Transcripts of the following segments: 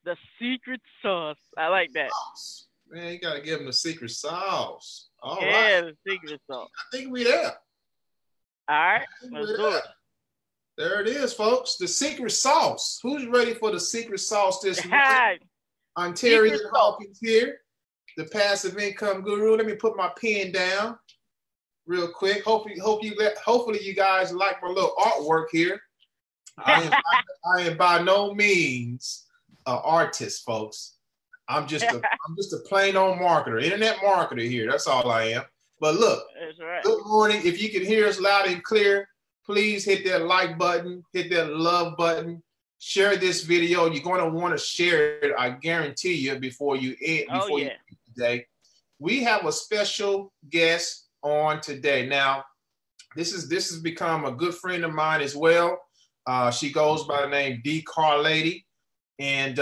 The secret sauce. I like that. Sauce. Man, you gotta give them the secret sauce. All right. Yeah, the secret sauce. I think we there. All right, let's do it. There it is, folks. The secret sauce. Who's ready for the secret sauce this morning? Ontarian Hawkins here, the passive income guru. Let me put my pen down real quick. Hopefully you guys like my little artwork here. I am by no means an artist, folks. I'm just a plain old marketer, internet marketer here. That's all I am. But look, that's right. Good morning. If you can hear us loud and clear, please hit that like button, hit that love button, share this video. You're going to want to share it, I guarantee you, before you end today. We have a special guest on today. Now, this has become a good friend of mine as well. She goes by the name Dee Car Lady. And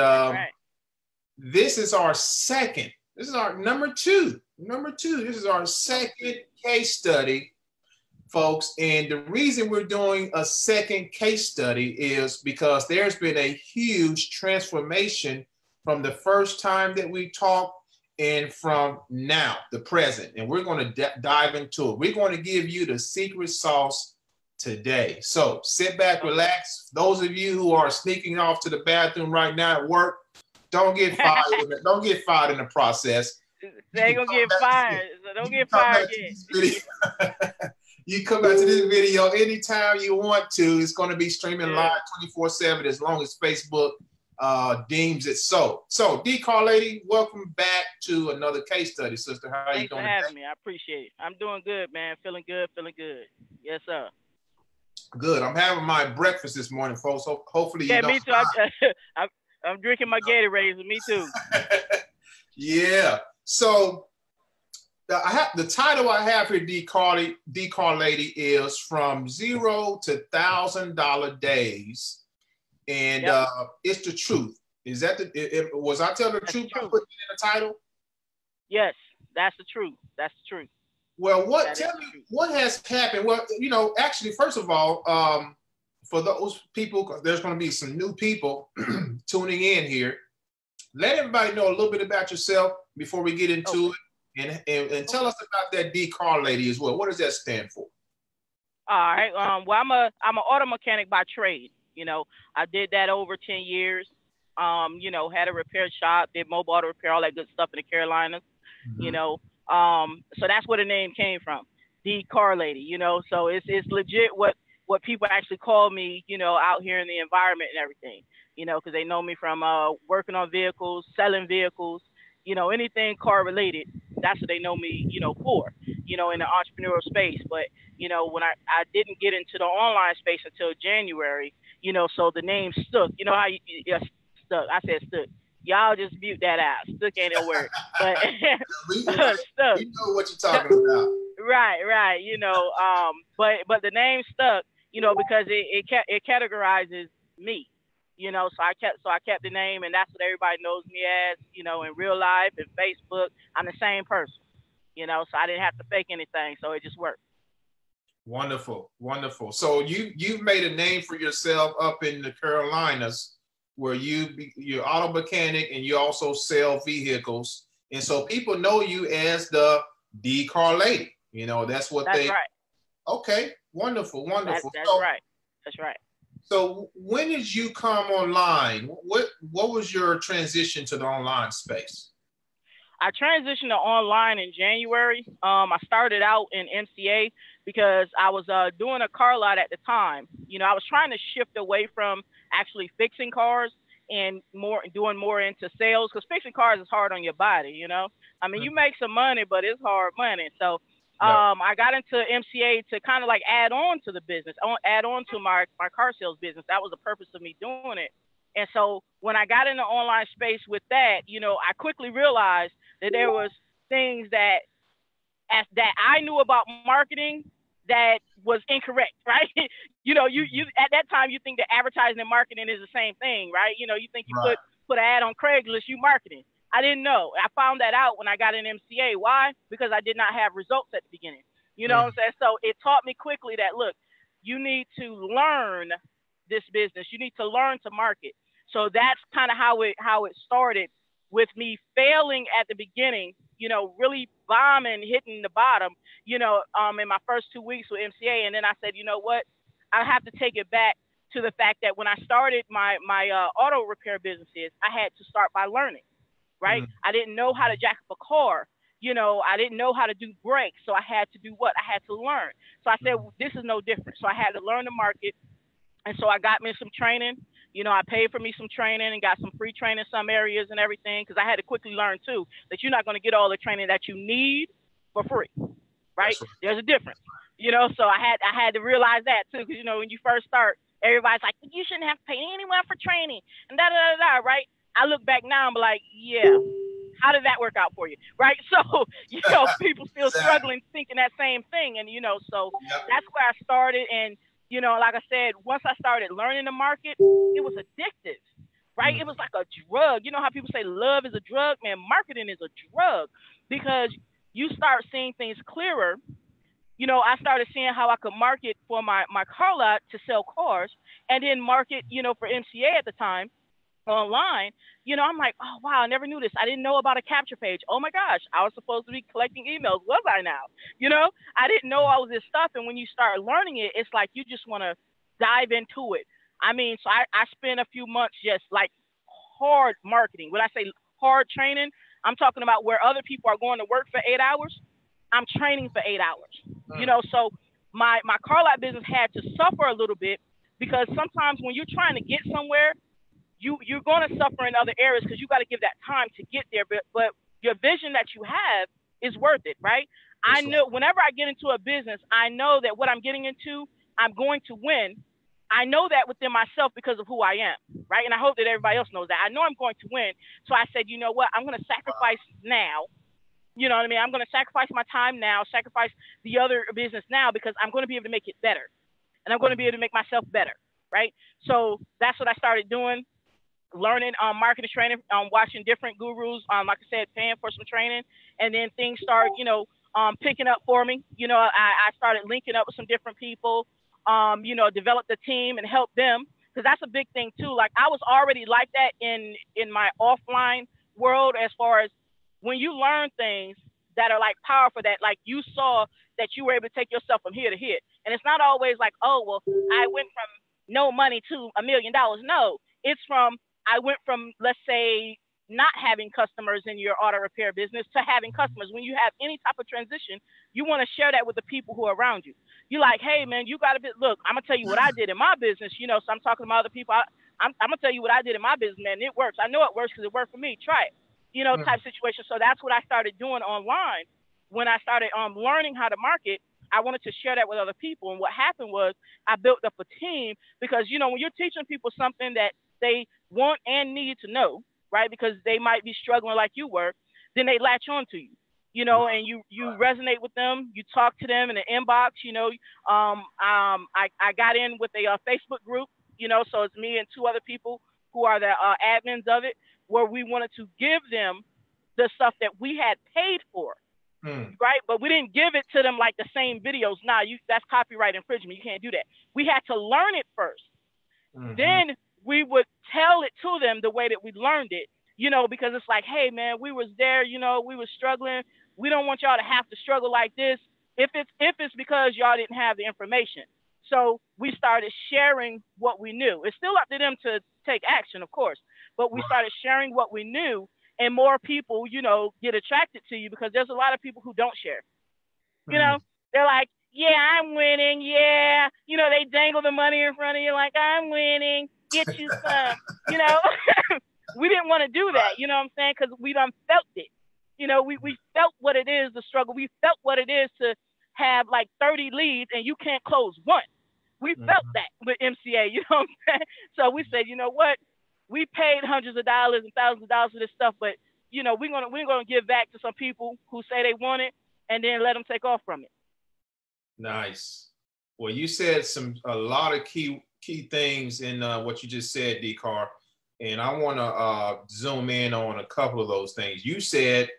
this is our second. This is our number two. This is our second case study, folks. And the reason we're doing a second case study is because there's been a huge transformation from the first time that we talked and from now, the present. And we're going to dive into it. We're going to give you the secret sauce today. So sit back, relax. Those of you who are sneaking off to the bathroom right now at work, don't get fired. Don't get fired in the process. They ain't gonna get fired, so don't get fired yet. You come back to this video anytime you want to. It's going to be streaming live 24/7 as long as Facebook deems it so. So, Dee Car Lady, welcome back to another case study, sister. How are you doing? Thanks for having me. I appreciate it. I'm doing good, man. Feeling good. Yes, sir. Good. I'm having my breakfast this morning, folks. So hopefully you don't. Me too. I'm drinking my Gatorade. Me too. Yeah. So the title I have here, Dee Car Lady, is From Zero to $1,000 Days, and it's the truth. Is that was I telling the truth by putting it in the title? Yes, that's the truth. That's the truth. Well, tell me what has happened? Well, actually, first of all, for those people, because there's going to be some new people tuning in here, let everybody know a little bit about yourself before we get into it, and tell us about that Dee Car Lady as well. What does that stand for? All right. Well, I'm an auto mechanic by trade. I did that over 10 years. Had a repair shop, did mobile auto repair, all that good stuff in the Carolinas. Mm-hmm. So that's where the name came from, Dee Car Lady. So it's legit what people actually call me, out here in the environment and everything, because they know me from working on vehicles, selling vehicles, anything car related. That's what they know me, for, in the entrepreneurial space. But, when I didn't get into the online space until January, so the name stuck. You know how stuck? I said stuck. Y'all just mute that out. Stuck ain't a word. But stuck. You know what you're talking about. Right. But the name stuck, because it categorizes me, so I kept the name, and that's what everybody knows me as, in real life and Facebook. I'm the same person, so I didn't have to fake anything, so it just worked. Wonderful. So you've made a name for yourself up in the Carolinas, where you're auto mechanic and you also sell vehicles, and so people know you as the Dee Car Lady. That's what That's right. Okay, wonderful. That's right. So when did you come online? What was your transition to the online space? I transitioned to online in January. I started out in MCA because I was doing a car lot at the time. I was trying to shift away from actually fixing cars and doing more into sales, because fixing cars is hard on your body. You make some money, but it's hard money. So I got into MCA to kind of like add on to the business, add on to my car sales business. That was the purpose of me doing it. And so when I got in the online space with that, I quickly realized that there was things that I knew about marketing that was incorrect, right? You at that time, you think that advertising and marketing is the same thing, right? You think you put an ad on Craigslist, you marketing. I didn't know. I found that out when I got in MCA. Why? Because I did not have results at the beginning. What I'm saying? So it taught me quickly that, look, you need to learn this business. You need to learn to market. So that's kind of how it started, with me failing at the beginning, you know, really bombing, hitting the bottom, you know, in my first 2 weeks with MCA. And then I said, you know what, I have to take it back to the fact that when I started my auto repair businesses, I had to start by learning, right? I didn't know how to jack up a car. You know, I didn't know how to do brakes. So I had to do what? I had to learn. So I said, well, this is no different. So I had to learn the market. And so I got me some training. You know, I paid for me some training and got some free training in some areas and everything, because I had to quickly learn too that you're not going to get all the training that you need for free, right? There's a difference, you know. So I had to realize that too, because you know when you first start, everybody's like, you shouldn't have to pay anyone for training and da da da da, right? I look back now and be like, yeah, how did that work out for you, right? So you know, people still struggling thinking that same thing, and you know, so that's where I started. And you know, like I said, once I started learning the market, it was addictive, right? It was like a drug. You know how people say love is a drug? Man, marketing is a drug, because you start seeing things clearer. You know, I started seeing how I could market for my car lot to sell cars, and then market, you know, for MCA at the time online. You know, I'm like, oh, wow, I never knew this. I didn't know about a capture page. Oh, my gosh, I was supposed to be collecting emails. Was I now? You know, I didn't know all of this stuff. And when you start learning it, it's like you just want to dive into it. I mean, so I spent a few months just like hard marketing. When I say hard training, I'm talking about where other people are going to work for 8 hours. I'm training for 8 hours, you know, so my car lot business had to suffer a little bit, because sometimes when you're trying to get somewhere, you're going to suffer in other areas, because you got to give that time to get there. But your vision that you have is worth it, right? I know whenever I get into a business, I know that what I'm getting into, I'm going to win. I know that within myself because of who I am, right? And I hope that everybody else knows that. I know I'm going to win. So I said, you know what? I'm going to sacrifice now. You know what I mean? I'm going to sacrifice my time now, sacrifice the other business now, because I'm going to be able to make it better. And I'm going to be able to make myself better, right? So that's what I started doing. Learning marketing training, watching different gurus, like I said, paying for some training, and then things start, you know, picking up for me. You know, I started linking up with some different people, you know, developed a team and help them, because that's a big thing too. Like I was already like that in my offline world, as far as when you learn things that are like powerful, that like you saw that you were able to take yourself from here to here. And it's not always like, oh, well, I went from no money to $1 million. No, it's from, I went from, let's say, not having customers in your auto repair business to having customers. When you have any type of transition, you want to share that with the people who are around you. You're like, hey, man, you got to look, I'm going to tell you what I did in my business, you know, so I'm talking to my other people. I'm going to tell you what I did in my business, man. It works. I know it works because it worked for me. Try it, you know, type situation. So that's what I started doing online. When I started learning how to market, I wanted to share that with other people. And what happened was I built up a team, because, you know, when you're teaching people something that they want and need to know, right? Because they might be struggling like you were, then they latch on to you, you know, and you resonate with them. You talk to them in the inbox, you know. I got in with a Facebook group, you know, so it's me and 2 other people who are the admins of it, where we wanted to give them the stuff that we had paid for, right? But we didn't give it to them like the same videos. Nah, that's copyright infringement. You can't do that. We had to learn it first. Then we would tell it to them the way that we learned it, you know, because it's like, hey, man, we was there, you know, we was struggling. We don't want y'all to have to struggle like this if it's because y'all didn't have the information. So we started sharing what we knew. It's still up to them to take action, of course, but we started sharing what we knew, and more people, you know, get attracted to you, because there's a lot of people who don't share. You know, they're like, yeah, I'm winning. Yeah. You know, they dangle the money in front of you like, I'm winning. Get you some, you know. We didn't want to do that, you know what I'm saying? Because we done felt it. You know, we felt what it is, the struggle. We felt what it is to have like 30 leads and you can't close one. We felt that with MCA, you know what I'm saying? So we said, you know what? We paid hundreds of dollars and thousands of dollars for this stuff, but, you know, we're gonna give back to some people who say they want it, and then let them take off from it. Nice. Well, you said a lot of key things in what you just said, Dee Car, and I want to zoom in on a couple of those things. You said,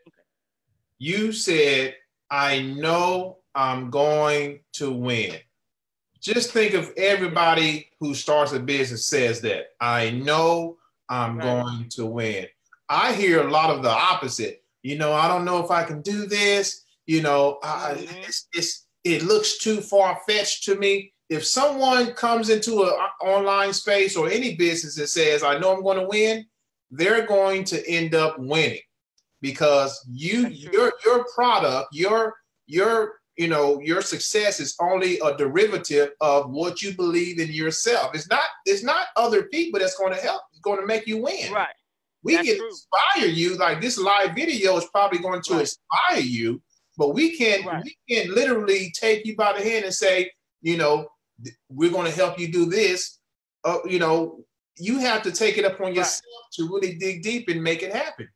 I know I'm going to win. just think of everybody who starts a business says that. I know I'm going to win. I hear a lot of the opposite. You know, I don't know if I can do this. You know, it looks too far-fetched to me. If someone comes into an online space or any business that says, I know I'm going to win, they're going to end up winning because your product, your success is only a derivative of what you believe in yourself. It's not other people that's going to help, going to make you win. Right. We can inspire you. Like this live video is probably going to inspire you, but we can literally take you by the hand and say, you know, we're going to help you do this. You know, you have to take it upon yourself to really dig deep and make it happen.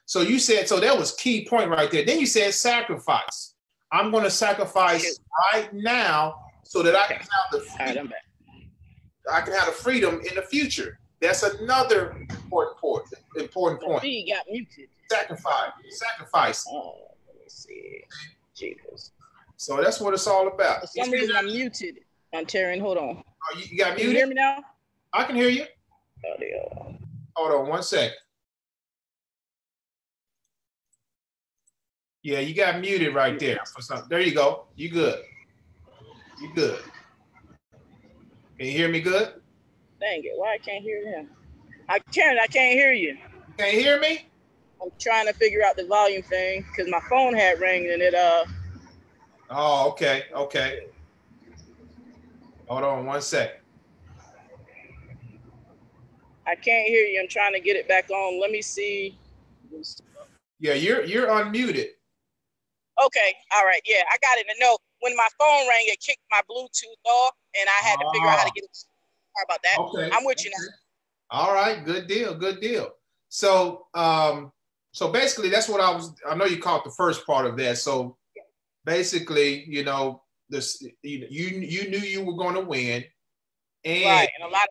So you said, so that was key point right there. Then you said sacrifice. I'm going to sacrifice right now so that I can have the freedom. I can have the freedom in the future. That's another important point. He got muted. Sacrifice. Oh, let me see. Jesus. So that's what it's all about. For some reason, I'm muted. Ontarian, hold on. Oh, you got muted? Can you hear me now? I can hear you. Audio. Hold on 1 second. Yeah, you got muted right there. There you go. You good. You good. Can you hear me good? Dang it, why I can't hear him? I can't hear you. Can't hear me? I'm trying to figure out the volume thing because my phone had rang and it Oh, okay. Hold on 1 second. I can't hear you. I'm trying to get it back on. Let me see. Yeah, you're unmuted. Okay, all right. Yeah, I got it. No, when my phone rang, it kicked my Bluetooth off and I had to figure out how to get it. Sorry about that. Okay. I'm with you now. All right, good deal. So so basically that's what I know you caught the first part of that. So basically, you know, you knew you were going to win, and a lot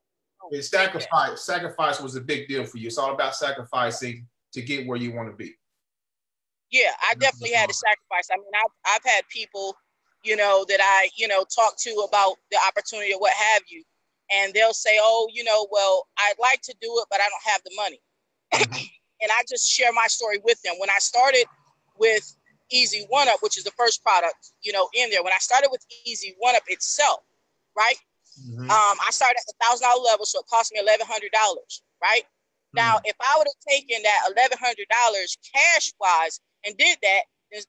of sacrifice was a big deal for you. It's all about sacrificing to get where you want to be. Yeah, I definitely had to sacrifice. I mean, I've had people, you know, that I, you know, talk to about the opportunity or what have you. And they'll say, oh, you know, well, I'd like to do it, but I don't have the money. And I just share my story with them. When I started with Easy One Up, which is the first product, you know, in there, when I started with Easy One Up itself, right? I started at the $1,000 level, so it cost me $1,100, right? Now, if I would have taken that $1,100 cash wise and did that, and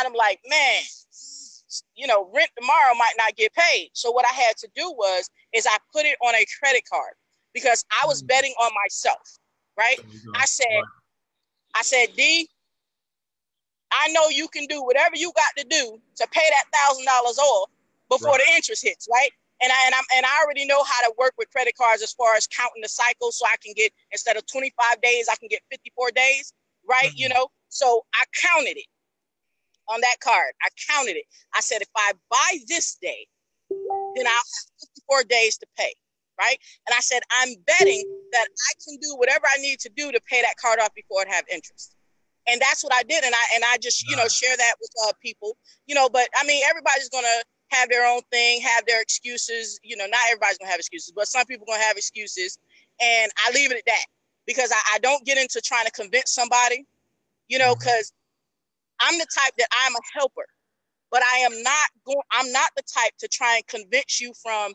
I'm like, man, you know, rent tomorrow might not get paid. So what I had to do is I put it on a credit card because I was betting on myself, right? I said, D, I know you can do whatever you got to do to pay that $1,000 off before the interest hits, right? And I already know how to work with credit cards as far as counting the cycle, so I can get, instead of 25 days, I can get 54 days, right? You know, so I counted it on that card. I counted it. I said, if I buy this day, then I'll have 54 days to pay, right? And I said, I'm betting that I can do whatever I need to do to pay that card off before it have interest. And that's what I did. And I just, you know, share that with people, you know, but I mean, everybody's going to have their own thing, have their excuses. You know, not everybody's going to have excuses, but some people going to have excuses. And I leave it at that because I don't get into trying to convince somebody, you know, because I'm the type that I'm a helper, but I'm not the type to try and convince you from,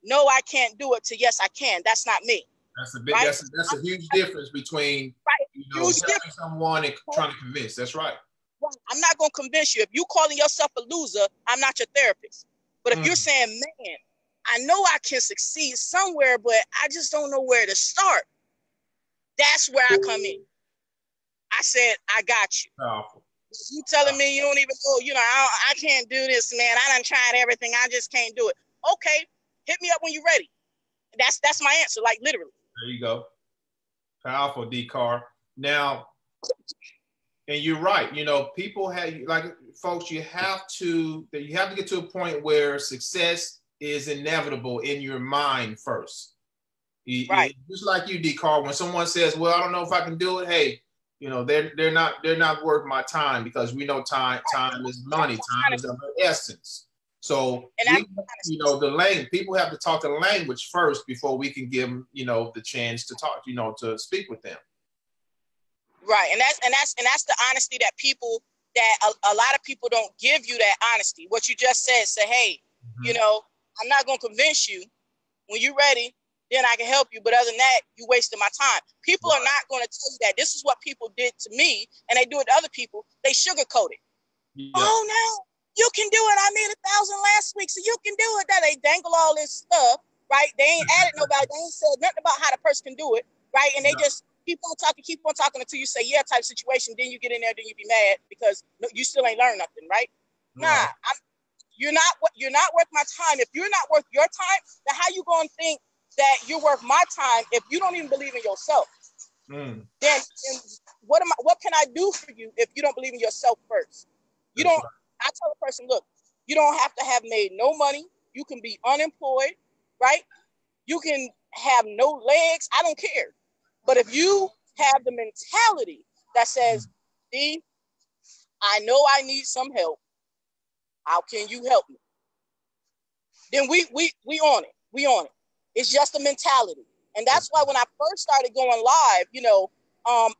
no, I can't do it, to yes, I can. That's not me. That's a big, right? That's a huge difference between, you know, helping someone and trying to convince. That's right. Well, I'm not going to convince you. If you're calling yourself a loser, I'm not your therapist. But if you're saying, man, I know I can succeed somewhere, but I just don't know where to start, that's where I come in. I said, I got you. Powerful. You telling me you don't even know, you know, I can't do this, man. I done tried everything. I just can't do it. Okay, hit me up when you're ready. That's my answer, like literally. There you go. Powerful, Dee Car. Now, and you're right. You know, people have, like, folks, you have to get to a point where success is inevitable in your mind first. Right. Just like you, Dee Car, when someone says, well, I don't know if I can do it. Hey, you know, they're not worth my time, because we know time is money. Time is of essence. So, people have to talk the language first before we can give them, the chance to talk, to speak with them. Right, and that's the honesty that a lot of people don't give you that honesty. What you just said, say, hey, I'm not going to convince you. When you're ready, then I can help you. But other than that, you wasted my time. People are not going to tell you that. This is what people did to me, and they do it to other people. They sugarcoat it. Yeah. Oh, no, you can do it. I made 1,000 last week, so you can do it. That they dangle all this stuff, right? They ain't added nobody. They ain't said nothing about how the person can do it, right? And they just keep on talking until you say, yeah, type situation. Then you get in there, then you be mad because you still ain't learned nothing, right? Nah, you're not worth my time. If you're not worth your time, then how you going to think that you're worth my time if you don't even believe in yourself? Then what can I do for you if you don't believe in yourself first? I tell a person, look, you don't have to have made no money. You can be unemployed, right? You can have no legs. I don't care. But if you have the mentality that says, Dee, I know I need some help. How can you help me? Then we on it. We on it. It's just a mentality. And that's why when I first started going live,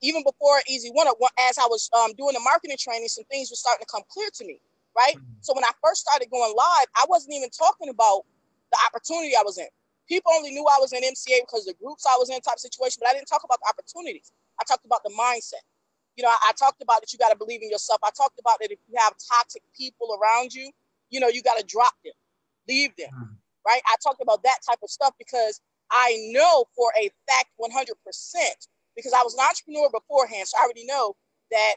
even before Easy One Up, as I was doing the marketing training, some things were starting to come clear to me, right? So when I first started going live, I wasn't even talking about the opportunity I was in. People only knew I was in MCA because of the groups I was in type situation, but I didn't talk about the opportunities. I talked about the mindset. I talked about that you got to believe in yourself. I talked about that if you have toxic people around you, you got to drop them, leave them, right? I talked about that type of stuff because I know for a fact 100%, because I was an entrepreneur beforehand, so I already know that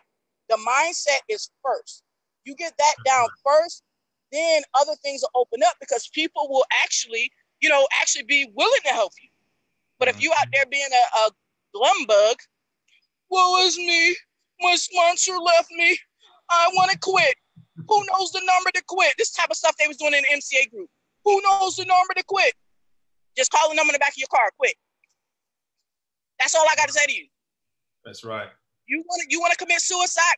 the mindset is first. You get that down first, then other things will open up because people will actually be willing to help you. But if you out there being a glum bug, woe is me, my sponsor left me, I want to quit. Who knows the number to quit? This type of stuff they was doing in the MCA group. Who knows the number to quit? Just call the number in the back of your car, quit. That's all I got to say to you. That's right. You want to commit suicide?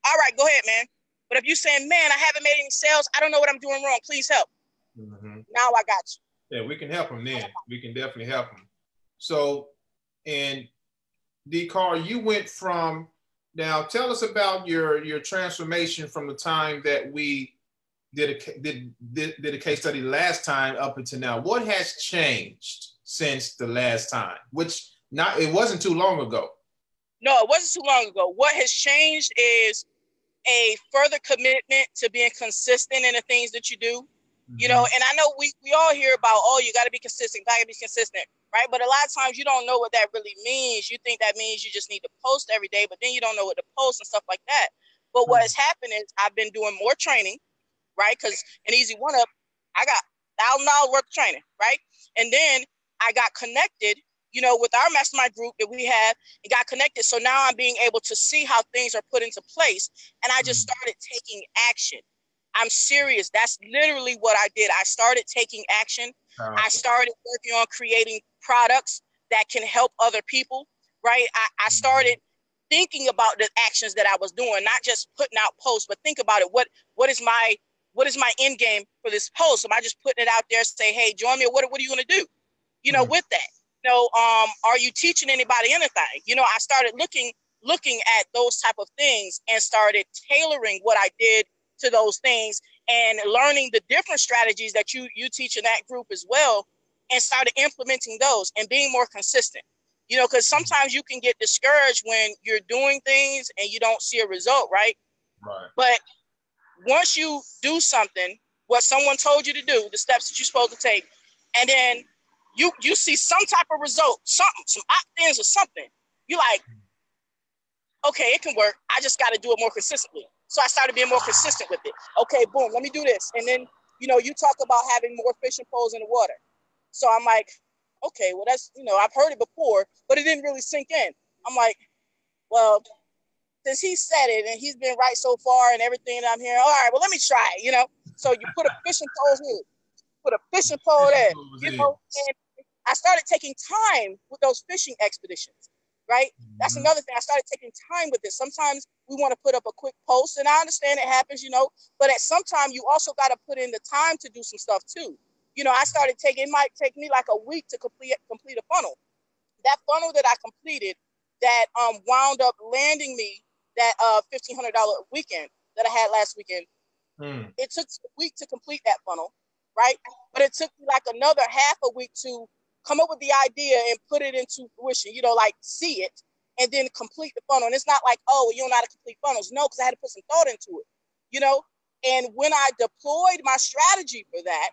All right, go ahead, man. But if you're saying, man, I haven't made any sales, I don't know what I'm doing wrong, please help. Now I got you. Yeah, we can help them then. We can definitely help them. So, and Dee Car, you went from, now tell us about your transformation from the time that we did a case study last time up until now. What has changed since the last time? It wasn't too long ago. No, it wasn't too long ago. What has changed is a further commitment to being consistent in the things that you do. And I know we all hear about, you got to be consistent, got to be consistent, right? But a lot of times you don't know what that really means. You think that means you just need to post every day, but then you don't know what to post and stuff like that. But what has happened is I've been doing more training, right? Because an Easy One Up, I got $1,000 worth of training, right? And then I got connected, with our mastermind group that we have, and got connected. So now I'm being able to see how things are put into place. And I just started taking action. I'm serious. That's literally what I did. I started taking action. I started working on creating products that can help other people, right? I started thinking about the actions that I was doing, not just putting out posts, but think about it. What is my end game for this post? Am I just putting it out there, say, hey, join me? Or what are you going to do, with that? Are you teaching anybody anything? I started looking at those type of things and started tailoring what I did to those things and learning the different strategies that you teach in that group as well, and started implementing those and being more consistent, because sometimes you can get discouraged when you're doing things and you don't see a result, right? Right. But once you do something, what someone told you to do, the steps that you're supposed to take, and then you see some type of result, some opt-ins or something, you're like, okay, it can work. I just got to do it more consistently. So I started being more consistent with it. Okay, boom, let me do this. And then, you talk about having more fishing poles in the water. So I'm like, okay, well, that's, I've heard it before, but it didn't really sink in. I'm like, well, since he said it and he's been right so far and everything that I'm hearing, all right, well, let me try it, So you put a fishing pole here, put a fishing pole there, and I started taking time with those fishing expeditions, right? That's another thing. I started taking time with this. Sometimes we want to put up a quick post, and I understand it happens, you know, but at some time you also got to put in the time to do some stuff too. You know, I started taking, it might take me like a week to complete a funnel. That funnel that I completed that wound up landing me that $1,500 weekend that I had last weekend. It took a week to complete that funnel, right? But it took me like another half a week to come up with the idea and put it into fruition, you know, like see it and then complete the funnel. And it's not like, oh, you don't know how to complete funnels. No, because I had to put some thought into it, you know? And when I deployed my strategy for that,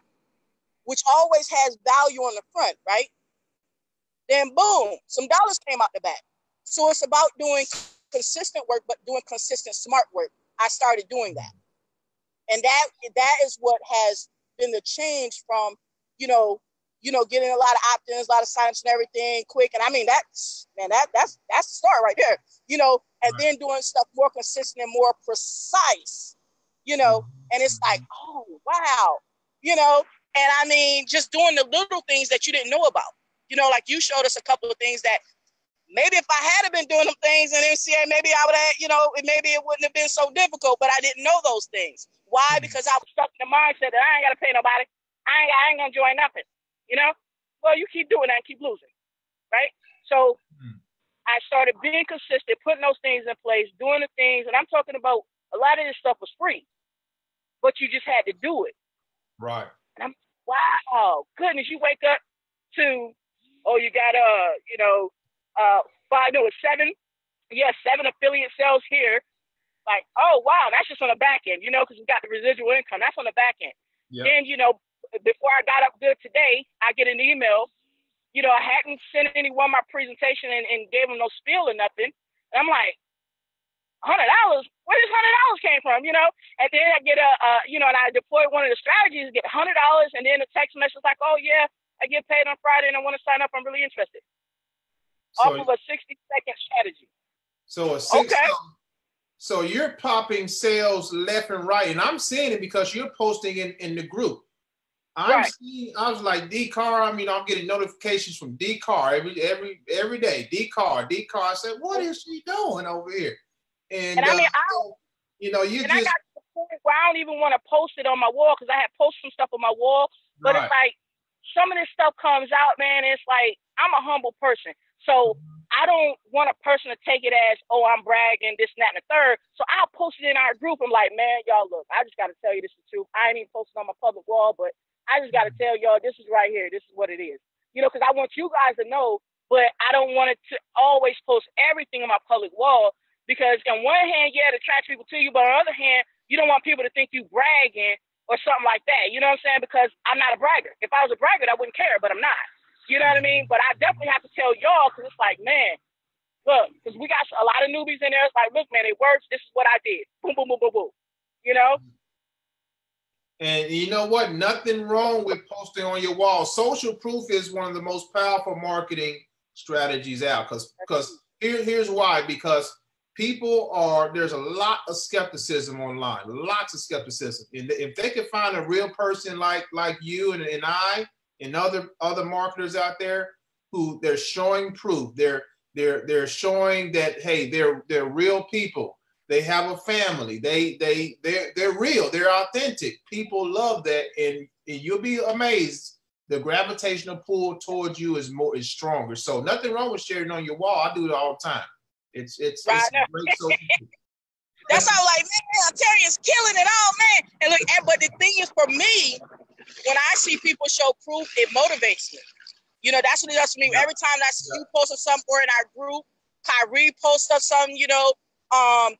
which always has value on the front, right? Then boom, some dollars came out the back. So it's about doing consistent work, but doing consistent smart work. I started doing that. And that is what has been the change from, you know, getting a lot of opt-ins, a lot of signups and everything quick. And I mean, that's the start right there, you know, and then doing stuff more consistent and more precise, you know, and it's like, oh, wow, you know, and I mean, just doing the little things that you didn't know about, you know, like you showed us a couple of things that maybe if I had been doing them things in MCA, maybe I would have, you know, maybe it wouldn't have been so difficult, but I didn't know those things. Why? Because I was stuck in the mindset that I ain't got to pay nobody. I ain't going to join nothing, you know? Well, you keep doing that and keep losing, right? So I started being consistent, putting those things in place, doing the things, and I'm talking about a lot of this stuff was free, but you just had to do it. Right. And I'm, wow, goodness, you wake up to, oh, you got, you know, 7 affiliate sales here. Like, oh, wow, that's just on the back end, you know, because we got the residual income. That's on the back end. Yep. Then, you know, before I got up good today, I get an email. You know, I hadn't sent anyone my presentation and gave them no spiel or nothing. And I'm like, $100? Where does $100 came from, you know? And then I get you know, and I deploy one of the strategies, get $100, and then the text message like, oh, yeah, I get paid on Friday and I want to sign up. I'm really interested. So, off of a 60-second strategy. So So you're popping sales left and right, and I'm seeing it because you're posting in the group. I was like, Dee Car. I mean, I'm getting notifications from Dee Car every day. Dee Car. I said, what is she doing over here? And I mean, you know, you just. I got to the point where I don't even want to post it on my wall because I had posted some stuff on my wall, but it's like some of this stuff comes out, man. It's like I'm a humble person, so. I don't want a person to take it as, oh, I'm bragging, this, and that, and the third. So I'll post it in our group. I'm like, man, y'all, look, I just got to tell you this is the truth. I ain't even posting on my public wall, but I just got to tell y'all this is right here. This is what it is. You know, because I want you guys to know, but I don't want it to always post everything on my public wall because on one hand, yeah, it attracts people to you, but on the other hand, you don't want people to think you bragging or something like that. You know what I'm saying? Because I'm not a bragger. If I was a bragger, I wouldn't care, but I'm not. You know what I mean? But I definitely have to tell y'all because it's like, man, look, because we got a lot of newbies in there. It's like, look, man, it works. This is what I did. Boom, boom, boom, boom, boom. You know? And you know what? Nothing wrong with posting on your wall. Social proof is one of the most powerful marketing strategies out. Because here's why. Because there's a lot of skepticism online. Lots of skepticism. And if they can find a real person like you and I, and other marketers out there who they're showing proof, they're showing that hey, they're real people. They have a family. They're real. They're authentic. People love that, and you'll be amazed. The gravitational pull towards you is stronger. So nothing wrong with sharing on your wall. I do it all the time. It's great. That's how like, man, Ontarian's killing it all, man. And look, but the thing is, for me, when I see people show proof, it motivates me. You know, that's what it does for me. Every time I see you posting something or in our group, Kyrie posts up something, you know,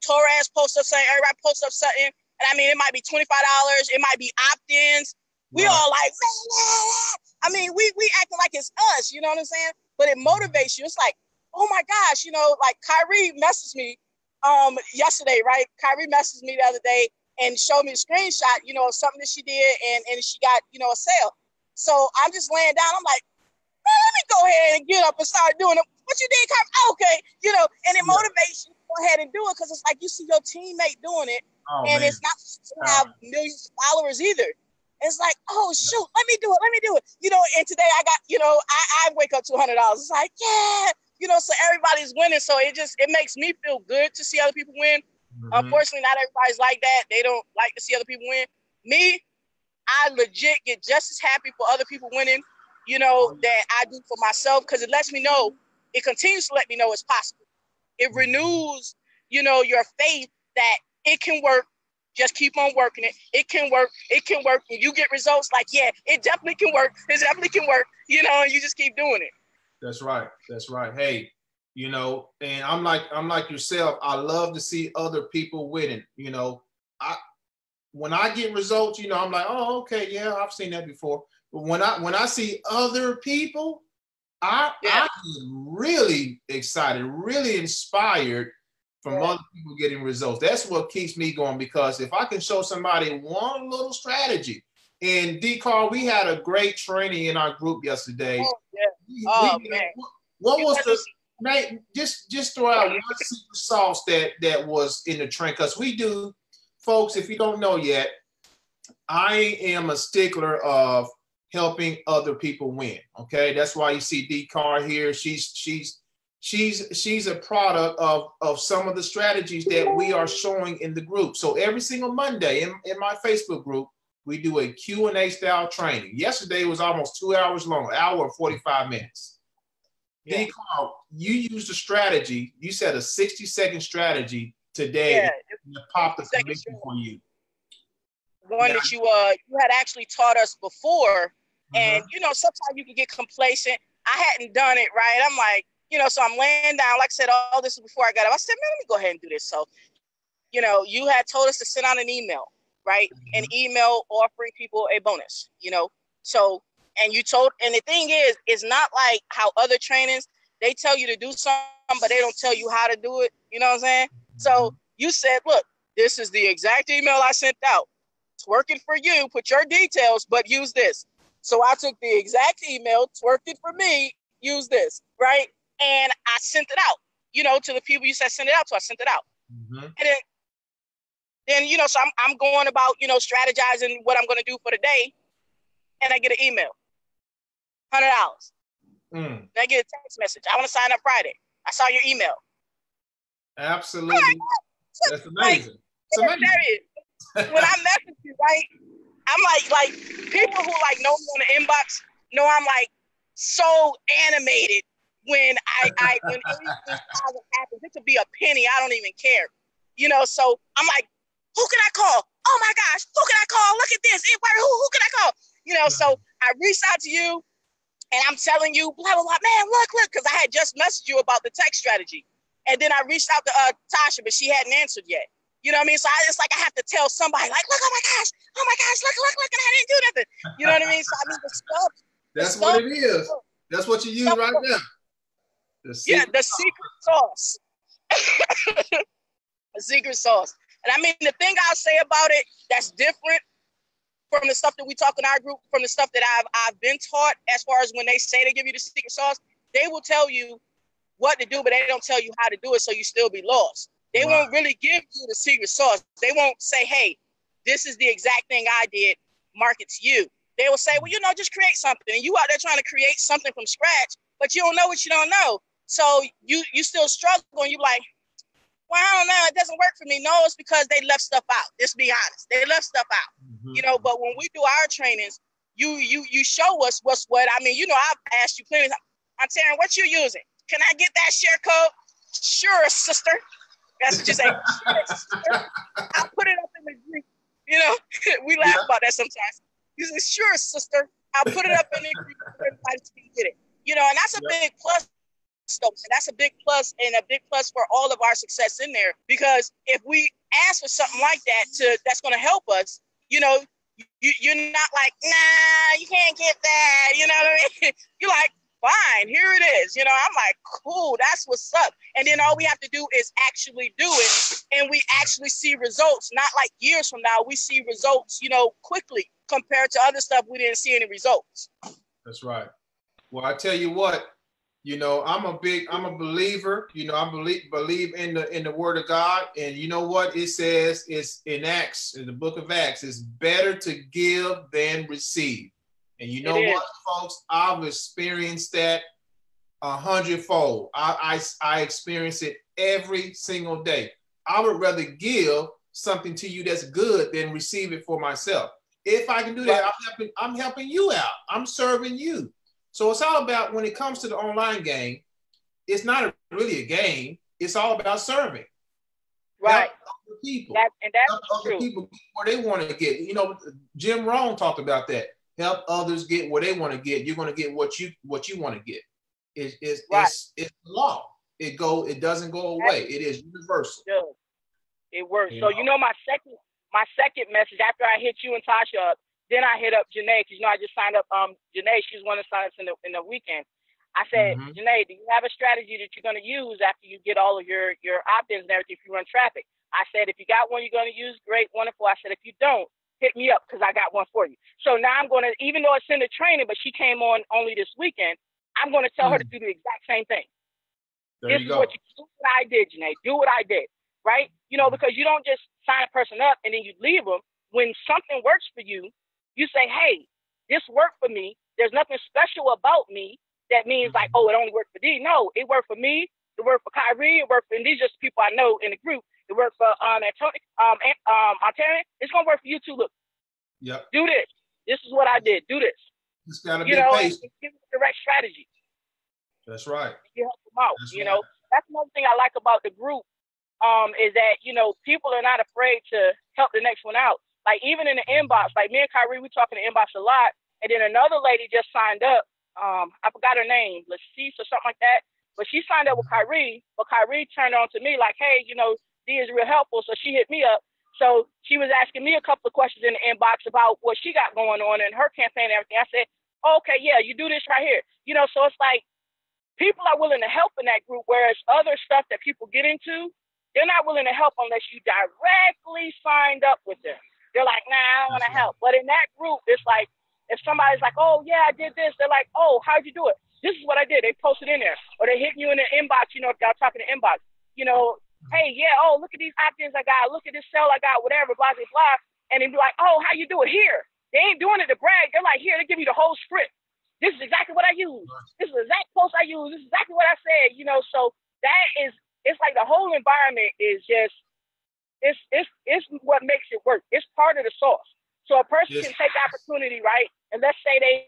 Torres posts up something, everybody posts up something. And I mean, it might be $25, it might be opt-ins. We all like, man, I mean, we acting like it's us, you know what I'm saying? But it motivates you. It's like, oh my gosh, you know, like Kyrie messaged me yesterday, right? Kyrie messaged me the other day and showed me a screenshot, you know, of something that she did and she got, you know, a sale. So I'm just laying down. I'm like, man, let me go ahead and get up and start doing it. What you did, Kyrie? Okay, you know, and it motivates you to go ahead and do it because it's like you see your teammate doing it, and man. It's not to have millions of followers either. It's like, oh shoot, let me do it. You know, and today I got, you know, I wake up to $100. It's like, yeah, you know, so everybody's winning. So it makes me feel good to see other people win. Unfortunately, not everybody's like that. They don't like to see other people win. Me, I legit get just as happy for other people winning, you know, that I do for myself, because it lets me know, it continues to let me know it's possible. It renews, you know, your faith that it can work. Just keep on working it. It can work. It can work. And you get results like, yeah, it definitely can work. It definitely can work, you know, and you just keep doing it. That's right. That's right. Hey, you know, and I'm like yourself. I love to see other people winning. You know, when I get results, you know, I'm like, oh, okay, yeah, I've seen that before. But when I see other people, I get really excited, really inspired from other people getting results. That's what keeps me going, because if I can show somebody one little strategy, and Dee Car, we had a great training in our group yesterday. Oh, yeah. Man. What was the Nate, just throw out one secret sauce that was in the trend, because we do, folks, if you don't know yet, I am a stickler of helping other people win. Okay, that's why you see Dee Car here. She's a product of some of the strategies that we are showing in the group. So every single Monday in my Facebook group, we do a Q&A style training. Yesterday was almost 2 hours long, an hour and 45 minutes. Yeah. Dee Car, you used a strategy. You said a 60-second strategy today that popped the commission for you. One that you had actually taught us before. And, you know, sometimes you can get complacent. I hadn't done it right. I'm like, you know, so I'm laying down. Like I said, all this is before I got up. I said, man, let me go ahead and do this. So, you know, you had told us to send out an email, right? An email offering people a bonus, you know. So, and the thing is, it's not like how other trainings, they tell you to do something, but they don't tell you how to do it. You know what I'm saying? So you said, look, this is the exact email I sent out. It's working for you. Put your details, but use this. So I took the exact email. It's working for me. Use this, right? And I sent it out, you know, to the people you said send it out to. I sent it out. And then, you know, so I'm going about, you know, strategizing what I'm going to do for the day. And I get an email. $100. Then I get a text message. I want to sign up Friday. I saw your email. Absolutely. That's amazing. It's amazing. When I message you, right, I'm like people who like know me on the inbox know I'm like so animated when when anything happens. It could be a penny. I don't even care. You know, so I'm like, who can I call? Oh my gosh, who can I call? Look at this. Who can I call? You know, so I reached out to you and I'm telling you, blah, blah, blah, man, look, because I had just messaged you about the text strategy. And then I reached out to Tasha, but she hadn't answered yet. You know what I mean? So it's like I have to tell somebody, like, look, oh my gosh, look, and I didn't do nothing. You know what I mean? So I mean, the stuff. That's what it is. That's what you use right now. The secret sauce. The secret sauce. And I mean, the thing I'll say about it that's different from the stuff that we talk in our group, from the stuff that I've been taught, as far as when they say they give you the secret sauce, they will tell you what to do, but they don't tell you how to do it, so you still be lost. They won't really give you the secret sauce. They won't say, hey, this is the exact thing I did, market to you. They will say, well, you know, just create something. And you out there trying to create something from scratch, but you don't know what you don't know. So you still struggle, and you're like, well, I don't know, it doesn't work for me. No, it's because they left stuff out. Just be honest. They left stuff out. You know, but when we do our trainings, you show us what's what. I mean, you know, I've asked you plenty of times, Ontarian, what you using? Can I get that share code? Sure, sister. That's what you say. Sure, sister. I'll put it up in the group. You know, we laugh about that sometimes. You say, sure, sister. I'll put it up in the group so everybody can get it. You know, and that's a big plus. And that's a big plus, and a big plus for all of our success in there. Because if we ask for something like that that's going to help us, you know, you're not like, nah, you can't get that. You know what I mean? You're like, fine, here it is. You know, I'm like, cool, that's what's up. And then all we have to do is actually do it, and we actually see results. Not like years from now, we see results, you know, quickly compared to other stuff we didn't see any results. That's right. Well, I tell you what. You know, I'm a believer, you know, I believe in the word of God. And you know what it says is in Acts, in the book of Acts, it's better to give than receive. And you know what, folks, I've experienced that 100-fold. I experience it every single day. I would rather give something to you that's good than receive it for myself. If I can do that, I'm helping you out. I'm serving you. So it's all about, when it comes to the online game, it's not really a game. It's all about serving. Right. Help other people. And that's help other true. people get where they want to get. You know, Jim Rohn talked about that. Help others get where they want to get. You're going to get what you want to get. It's the law. It doesn't go away. It is universal. It works. So you know, my second message after I hit you and Tasha up, then I hit up Janae, because you know I just signed up. Janae, she's one of the sign-ups in the weekend. I said, Janae, do you have a strategy that you're going to use after you get all of your opt-ins and everything if you run traffic? I said, if you got one you're going to use, great, wonderful. I said, if you don't, hit me up, because I got one for you. So now I'm going to, even though it's in the training, but she came on only this weekend, I'm going to tell her to do the exact same thing. This is what you do. What I did, Janae. Do what I did, right? You know, because you don't just sign a person up and then you leave them. When something works for you, you say, hey, this worked for me. There's nothing special about me that means like, oh, it only worked for Dee. No, it worked for me. It worked for Kyrie. It worked for, and these are just people I know in the group. It worked for Ontarian. It's going to work for you too. Look, do this. This is what I did. Do this. It's got to be patient. Give them the right strategy. That's right. You help them out. Know, that's another thing I like about the group, is that, you know, people are not afraid to help the next one out. Like even in the inbox, like me and Kyrie, we talk in the inbox a lot. And then another lady just signed up. I forgot her name, Latrice or something like that. But she signed up with Kyrie, but Kyrie turned on to me like, hey, you know, Dee is real helpful. So she hit me up. So she was asking me a couple of questions in the inbox about what she got going on in her campaign and everything. I said, oh, okay, yeah, you do this right here. You know, so it's like people are willing to help in that group, whereas other stuff that people get into, they're not willing to help unless you directly signed up with them. They're like, nah, I don't want to help. But in that group, it's like, if somebody's like, oh, yeah, I did this, they're like, oh, how'd you do it? This is what I did. They posted in there. Or they hitting you in the inbox, you know, if y'all talking to inbox. You know, hey, yeah, oh, look at these opt-ins I got. Look at this sale I got, whatever, blah, blah, blah. And they'd be like, oh, how you do it here? They ain't doing it to brag. They're like, here, they give you the whole script. This is exactly what I use. This is the exact post I use. This is exactly what I said, you know. So that is, it's like the whole environment is just, it's what makes it work. It's part of the sauce. So a person can take the opportunity, right? And let's say they.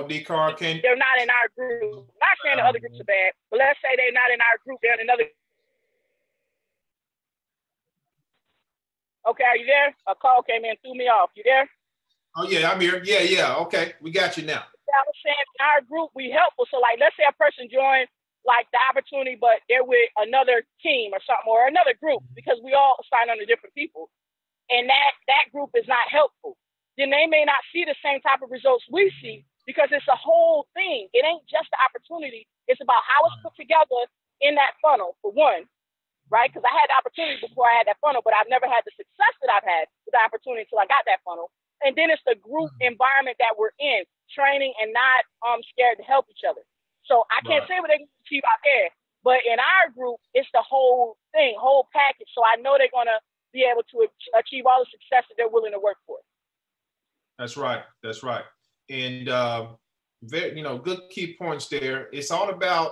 Dee Car, they're not in our group. Not saying the other groups are bad, but let's say they're not in our group. They're in another. Okay, are you there? A call came in, threw me off. You there? Oh yeah, I'm here. Yeah. Okay, we got you now. I was saying in our group we helpful. So like, let's say a person joined like the opportunity, but they're with another team or something, or another group, because we all sign under different people, and that group is not helpful. Then they may not see the same type of results we see, because it's a whole thing. It ain't just the opportunity. It's about how it's put together in that funnel, for one, right? Because I had the opportunity before I had that funnel, but I've never had the success that I've had with the opportunity until I got that funnel. And then it's the group environment that we're in, training and not scared to help each other. So I can't say what they can achieve out there, but in our group, it's the whole thing, whole package. So I know they're going to be able to achieve all the success that they're willing to work for. That's right. That's right. And, very, you know, good key points there. It's all about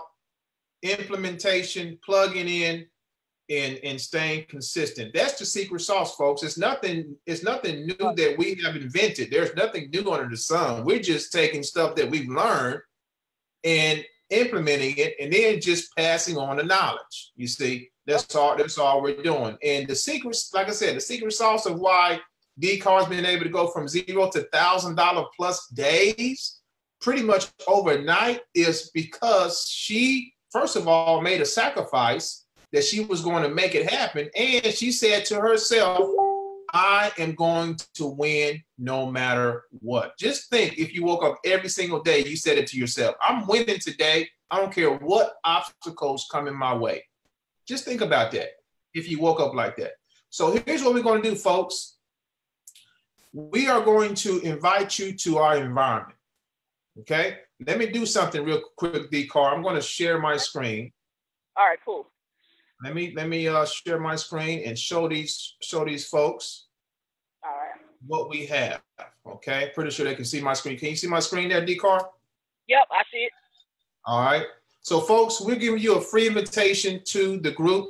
implementation, plugging in, and staying consistent. That's the secret sauce, folks. It's nothing new that we have invented. There's nothing new under the sun. We're just taking stuff that we've learned and implementing it, and then just passing on the knowledge. You see, that's all we're doing. And the secrets, like I said, the secret sauce of why Dee Car's been able to go from $0 to $1,000 plus days pretty much overnight is because she, first of all, made a sacrifice that she was going to make it happen. And she said to herself, I am going to win no matter what. Just think, if you woke up every single day, you said it to yourself, I'm winning today. I don't care what obstacles come in my way. Just think about that if you woke up like that. So here's what we're going to do, folks. We are going to invite you to our environment. Okay? Let me do something real quick, Dee Car. I'm going to share my screen. All right, cool. Let me share my screen and show these folks. All right. what we have. Okay, pretty sure they can see my screen. Can you see my screen there, Dee Car? Yep, I see it. All right. So, folks, we're giving you a free invitation to the group.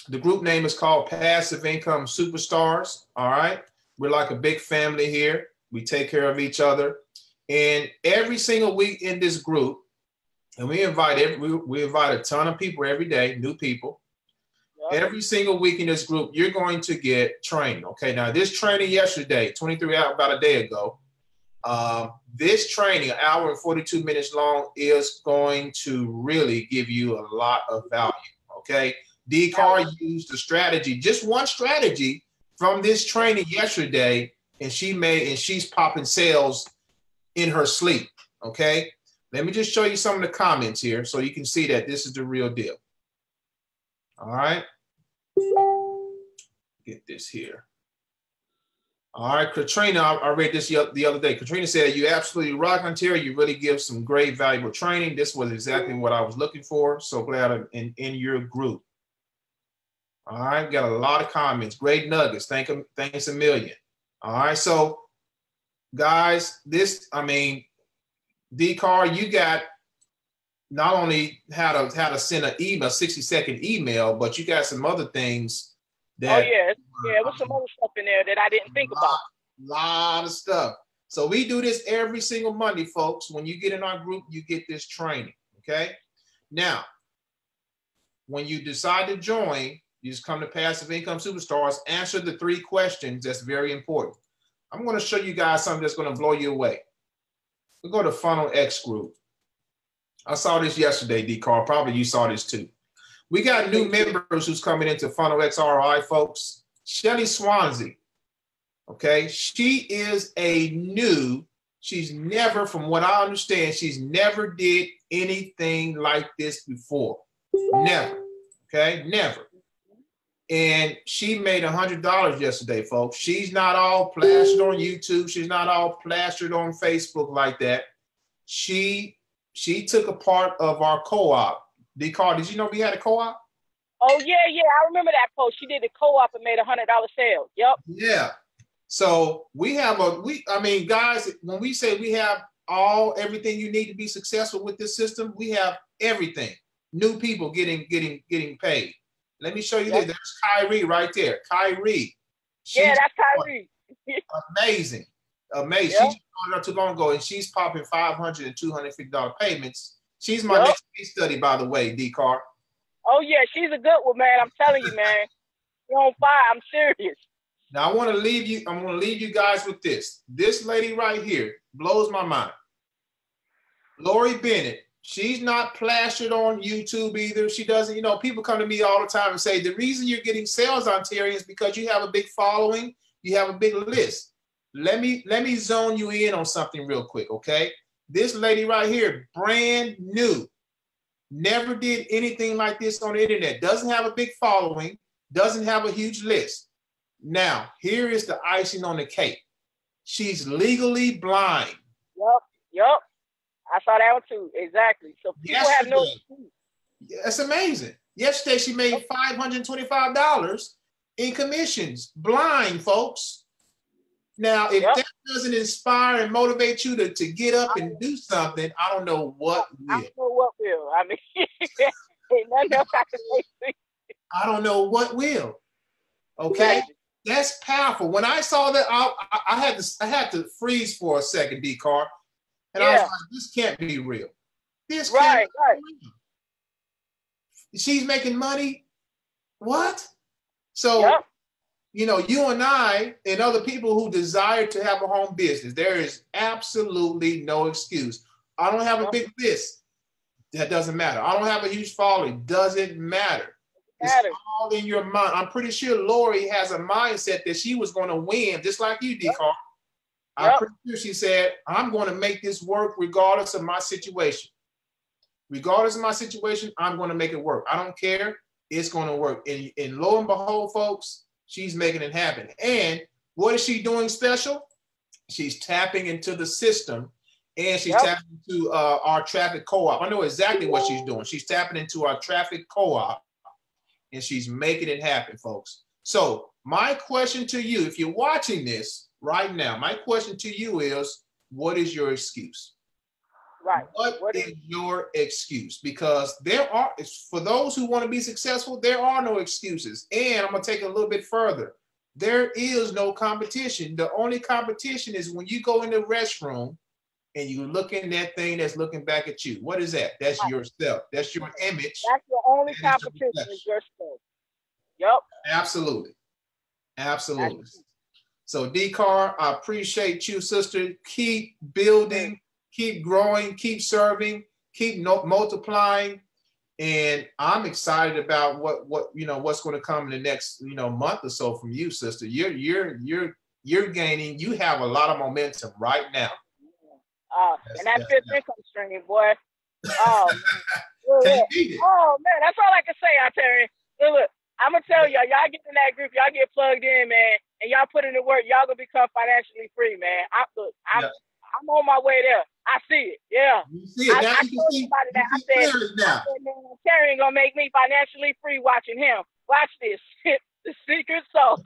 The group name is called Passive Income Superstars. All right. We're like a big family here. We take care of each other. And every single week in this group, and we invite a ton of people every day, new people. Yep. Every single week in this group, you're going to get training. Okay. Now, this training yesterday, 23 hours, about a day ago, this training, an hour and 42 minutes long, is going to really give you a lot of value. Okay. Dee Car used a strategy, just one strategy from this training yesterday, and she's popping sales in her sleep. Okay. Let me just show you some of the comments here so you can see that this is the real deal. All right. Get this here. All right, Katrina, I read this the other day. Katrina said, "You absolutely rock, Ontarian. You really give some great, valuable training. This was exactly what I was looking for. So glad I'm in your group." All right, got a lot of comments. Great nuggets. Thanks a million. All right, so guys, Dee Car, you got not only how to send an email, 60-second email, but you got some other things that. Oh yeah, with some other stuff in there that I didn't think about. Lot of stuff. So we do this every single Monday, folks. When you get in our group, you get this training. Okay. Now, when you decide to join, you just come to Passive Income Superstars, answer the 3 questions. That's very important. I'm going to show you guys something that's going to blow you away. We go to Funnel X group. I saw this yesterday, Dee Car. Probably you saw this too. We got new members who's coming into Funnel X ROI, folks. Shelly Swansea. Okay. She is she's never, from what I understand, she's never did anything like this before. Never. Okay. Never. And she made $100 yesterday, folks. She's not all plastered on YouTube. She's not all plastered on Facebook like that. She took a part of our co-op. Dee Car, did you know we had a co-op? Oh yeah, I remember that post. She did the co-op and made $100 sale. Yep. Yeah. So we have guys, when we say we have everything you need to be successful with this system, we have everything. New people getting paid. Let me show you this. There's Kyrie right there. Kyrie. Yeah, that's Kyrie. Amazing. Yep. She just started not too long ago, and she's popping $500 and $250 payments. She's my next case study, by the way, Dee Car. Oh yeah, she's a good one, man. I'm telling you, man. You're on fire. I'm serious. Now I'm gonna leave you guys with this. This lady right here blows my mind. Lori Bennett. She's not plastered on YouTube either. She doesn't, people come to me all the time and say, the reason you're getting sales, Ontarian, is because you have a big following, you have a big list. Let me zone you in on something real quick, okay? This lady right here, brand new, never did anything like this on the internet, doesn't have a big following, doesn't have a huge list. Now, here is the icing on the cake. She's legally blind. Yep. I saw that one too. Exactly. So people have no excuse. That's amazing. Yesterday, she made $525 in commissions. Blind, folks. Now, if that doesn't inspire and motivate you to get up and do something, I don't know what will. I don't know what will. I mean, ain't nothing else I can say. I don't know what will. Okay? Exactly. That's powerful. When I saw that, I had to freeze for a second, Dee Car. And I was like, this can't be real. This can't be real. She's making money. What? So, you and I and other people who desire to have a home business, there is absolutely no excuse. I don't have a big list. That doesn't matter. I don't have a huge following. Doesn't matter. It's all in your mind. I'm pretty sure Lori has a mindset that she was going to win, just like you, Dee Car. I'm pretty sure she said, I'm going to make this work regardless of my situation. Regardless of my situation, I'm going to make it work. I don't care. It's going to work. And lo and behold, folks, she's making it happen. And what is she doing special? She's tapping into the system, and she's tapping into our traffic co-op. I know exactly what she's doing. She's tapping into our traffic co-op, and she's making it happen, folks. So My question to you, if you're watching this right now, my question to you is, what is your excuse? Right. What is your excuse? Because there are, for those who want to be successful, there are no excuses. And I'm going to take it a little bit further. There is no competition. The only competition is when you go in the restroom and you look in that thing that's looking back at you. What is that? That's yourself. That's your image. That's the only competition is yourself. Yep. Absolutely. Absolutely. So Dee Car, I appreciate you, sister. Keep building, keep growing, keep serving, keep multiplying. And I'm excited about what's going to come in the next month or so from you, sister. You're gaining. You have a lot of momentum right now. And that fifth income stream, boy. Oh man. Oh man, that's all I can say, Ontarian. Look, I'm gonna tell y'all get in that group, y'all get plugged in, man, and y'all put in the work. Y'all gonna become financially free, man. I'm on my way there. I see it. Yeah. You see it now. I told somebody that. I said, man, Ontarian gonna make me financially free watching him. Watch this. The secret sauce.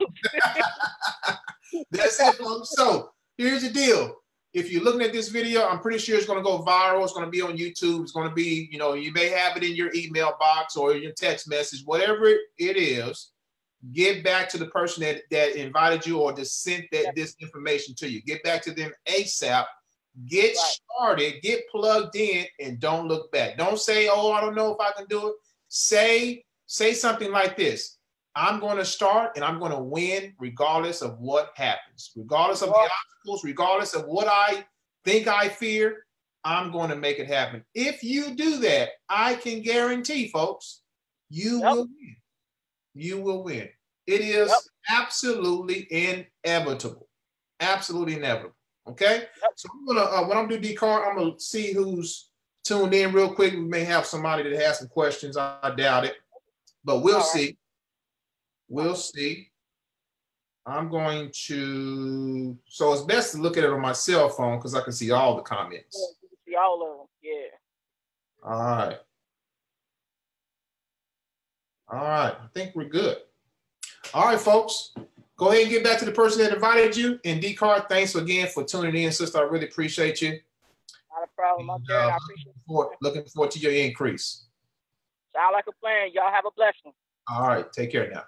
That's it, folks. So here's the deal. If you're looking at this video, I'm pretty sure it's going to go viral. It's going to be on YouTube. It's going to be, you may have it in your email box or your text message, whatever it is. Get back to the person that invited you or just sent this information to you. Get back to them ASAP. Get started, get plugged in, and don't look back. Don't say, oh, I don't know if I can do it. Say something like this. I'm going to start and I'm going to win regardless of what happens. Regardless of the obstacles, regardless of what I think I fear, I'm going to make it happen. If you do that, I can guarantee, folks, you will win. You will win. It is absolutely inevitable. Absolutely inevitable. Okay? So I'm gonna when I'm doing Dee Car, I'm gonna see who's tuned in real quick. We may have somebody that has some questions. I doubt it, but we'll see. We'll see. I'm going to, so it's best to look at it on my cell phone because I can see all the comments. Yeah, you can see all of them, yeah. All right. All right, I think we're good. All right, folks, go ahead and get back to the person that invited you. And Dee Car, thanks again for tuning in, sister. I really appreciate you. Not a problem, and, I appreciate it. Looking forward to your increase. Sound like a plan. Y'all have a blessing. All right, take care now.